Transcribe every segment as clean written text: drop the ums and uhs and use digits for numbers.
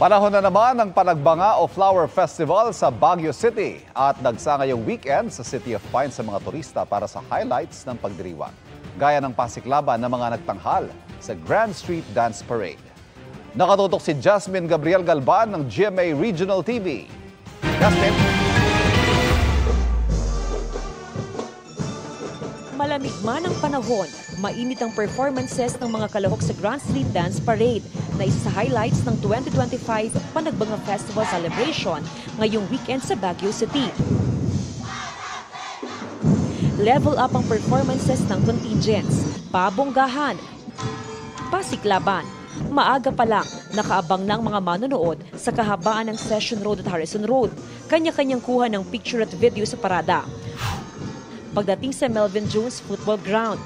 Panahon na naman ng Panagbanga o Flower Festival sa Baguio City at dagsa ngayong weekend sa City of Pines sa mga turista para sa highlights ng pagdiriwang. Gaya ng pasiklaban ng mga nagtanghal sa Grand Street Dance Parade. Nakatutok si Jasmine Gabriel Galban ng GMA Regional TV. Jasmine? Malamig man ang panahon, mainit ang performances ng mga kalahok sa Grand Street Dance Parade na isa sa highlights ng 2025 Panagbanga Festival Celebration ngayong weekend sa Baguio City. Level up ang performances ng contingents, pabonggahan, pasiklaban. Maaga pa lang, nakaabang ng mga manonood sa kahabaan ng Session Road at Harrison Road. Kanya-kanyang kuha ng picture at video sa parada. Pagdating sa Melvin Jones Football Ground,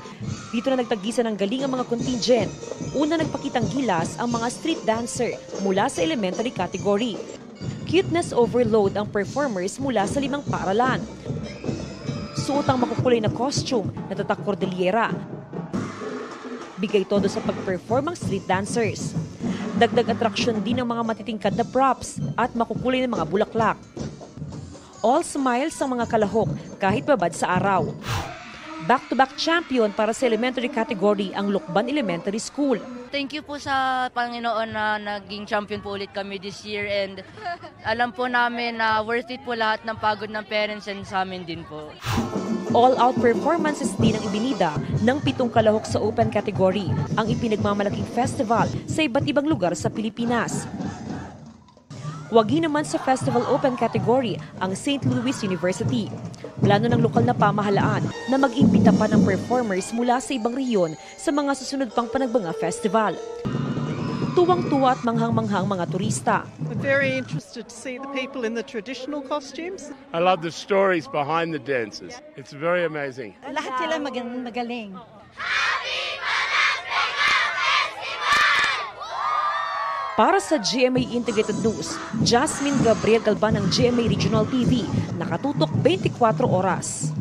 dito na nagtagisa ng galing ang mga contingent. Una nagpakitang gilas ang mga street dancer mula sa elementary category. Cuteness overload ang performers mula sa 5 paaralan. Suot ang makukulay na costume na tatak cordillera. Bigay todo sa pag-perform ang street dancers. Dagdag atraksyon din ang mga matitingkad na props at makukulay na mga bulaklak. All smiles ang mga kalahok kahit babad sa araw. Back-to-back champion para sa elementary category ang Lukban Elementary School. Thank you po sa Panginoon na naging champion po ulit kami this year, and alam po namin na worth it po lahat ng pagod ng parents and sa amin din po. All-out performances din ang ibinida ng 7 kalahok sa open category, ang ipinagmamalaking festival sa iba't ibang lugar sa Pilipinas. Wagi naman sa Festival Open category ang St. Louis University. Plano ng lokal na pamahalaan na mag-imbita pa ng performers mula sa ibang rehiyon sa mga susunod pang Panagbanga Festival. Tuwang-tuwa at manghang-manghang mga turista. I'm very interested to see the people in the traditional costumes. I love the stories behind the dances. It's very amazing. Lahat sila magaling. Para sa GMA Integrated News, Jasmine Gabriel Galban ng GMA Regional TV, nakatutok 24 oras.